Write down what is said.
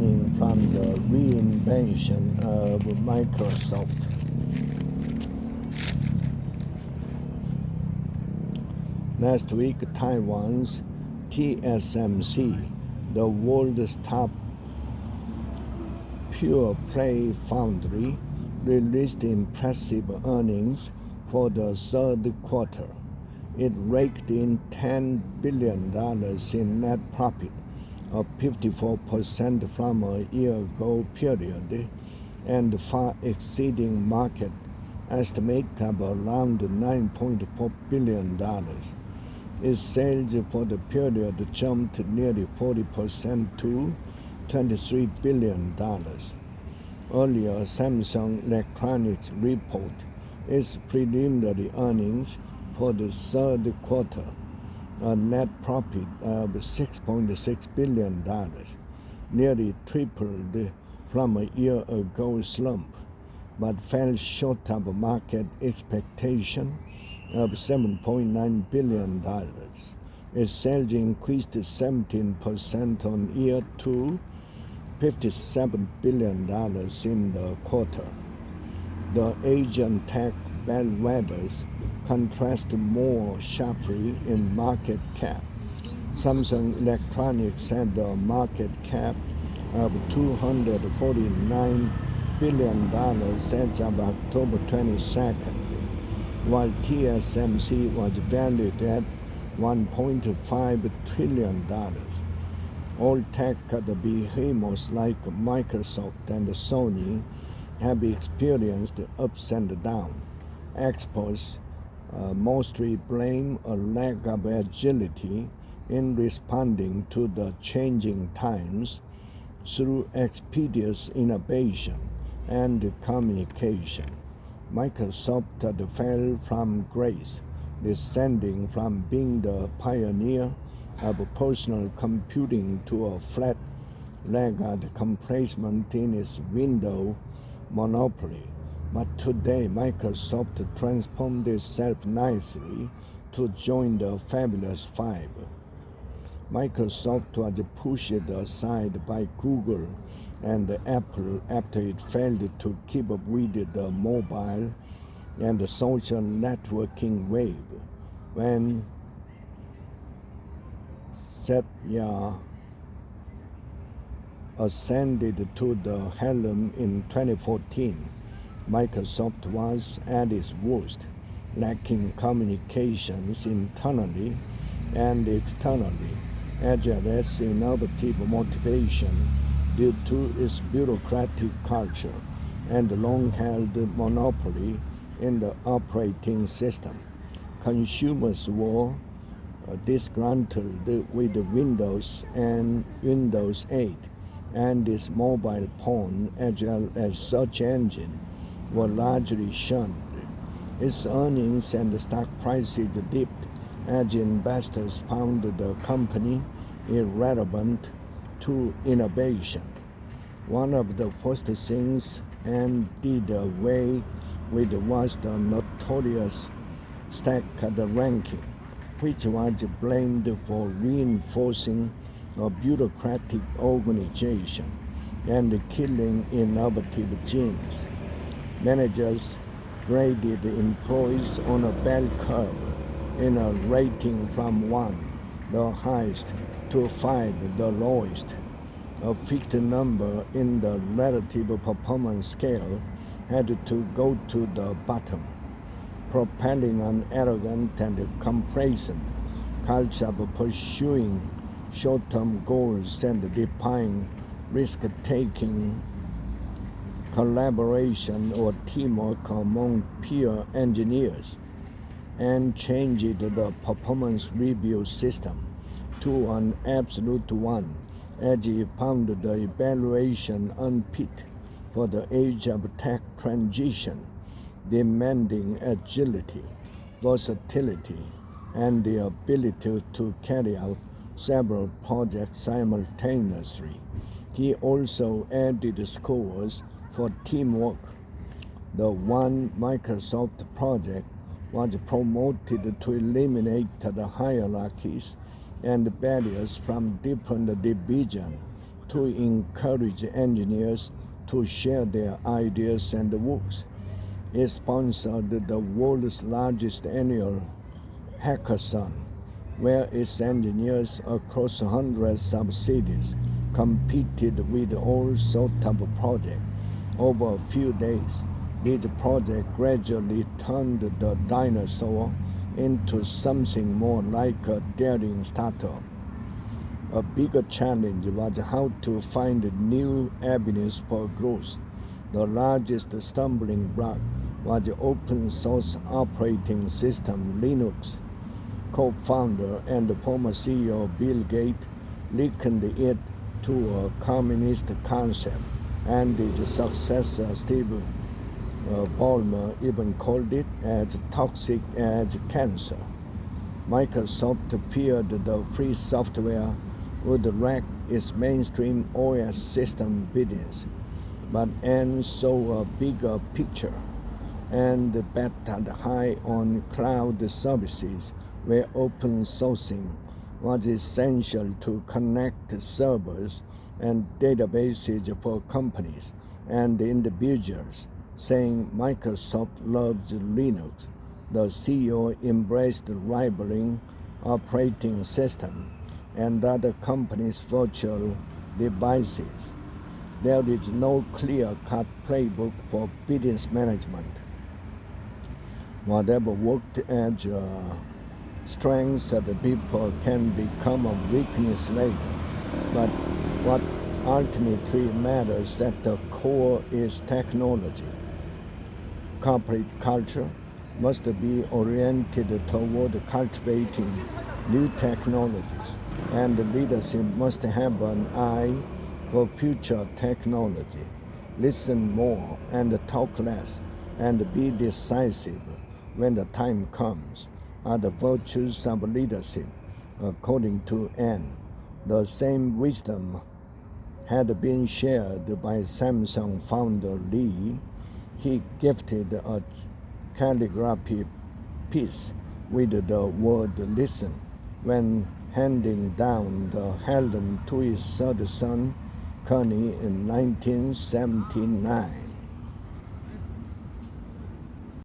learning from the reinvention of Microsoft. Last week, Taiwan's TSMC, the world's top pure-play foundry, released impressive earnings for the third quarter. It raked in $10 billion in net profit, up 54% from a year-ago period, and far exceeding market estimate of around $9.4 billion. Its sales for the period jumped nearly 40% to $23 billion. Earlier, Samsung Electronics reported its preliminary earnings for the third quarter, a net profit of $6.6 billion, nearly tripled from a year-ago slump, but fell short of market expectation of $7.9 billion. Its sales increased 17% on year to $57 billion in the quarter. The Asian tech bellwethers contrast more sharply in market cap. Samsung Electronics had a market cap of $249 billion as of October 22nd, while TSMC was valued at $1.5 trillion. All tech behemoths like Microsoft and Sony have experienced ups and downs. Experts mostly blame a lack of agility in responding to the changing times through expeditious innovation and communication. Microsoft fell from grace, descending from being the pioneer of personal computing to a flat laggard complacement in its Windows monopoly. But today, Microsoft transformed itself nicely to join the Fabulous Five. Microsoft was pushed aside by Google and Apple after it failed to keep up with the mobile and the social networking wave. When Satya ascended to the helm in 2014, Microsoft was at its worst, lacking communications internally and externally, as well as innovative motivation due to its bureaucratic culture and long-held monopoly in the operating system. Consumers were disgruntled with Windows and Windows 8, and its mobile phone as well as search engine were largely shunned. Its earnings and stock prices dipped as investors found the company irrelevant to innovation. One of the first things and did away with was the notorious stacked ranking, which was blamed for reinforcing a bureaucratic organization and killing innovative genes. Managers graded employees on a bell curve in a rating from 1, the highest, to 5, the lowest. A fixed number in the relative performance scale had to go to the bottom, propelling an arrogant and complacent culture of pursuing short-term goals and defying risk-taking, collaboration or teamwork among peer engineers, and changed the performance review system to an absolute one, as he found the evaluation unfit for the age of tech transition, demanding agility, versatility, and the ability to carry out several projects simultaneously. He also added scores for teamwork. The One Microsoft project was promoted to eliminate the hierarchies and barriers from different divisions to encourage engineers to share their ideas and works. It sponsored the world's largest annual hackathon, where its engineers across hundreds of cities competed with all sorts of projects. Over a few days, this project gradually turned the dinosaur into something more like a daring startup. A bigger challenge was how to find new avenues for growth. The largest stumbling block was the open source operating system Linux. Co-founder and former CEO Bill Gates likened it to a communist concept, and its successor Steve Ballmer even called it as toxic as cancer. Microsoft feared the free software would wreck its mainstream OS system business, but Ann saw a bigger picture and betted high on cloud services where open sourcing was essential to connect servers and databases for companies and individuals. Saying Microsoft loves Linux, the CEO embraced rivaling operating system and other companies' virtual devices. There is no clear-cut playbook for business management. Whatever worked as a strength of the people can become a weakness later. But what ultimately matters at the core is technology. Corporate culture must be oriented toward cultivating new technologies, and leadership must have an eye for future technology. Listen more and talk less, and be decisive when the time comes are the virtues of leadership, according to Ann. The same wisdom had been shared by Samsung founder Lee. He gifted a calligraphy piece with the word "listen" when handing down the helm to his third son, Kearney, in 1979.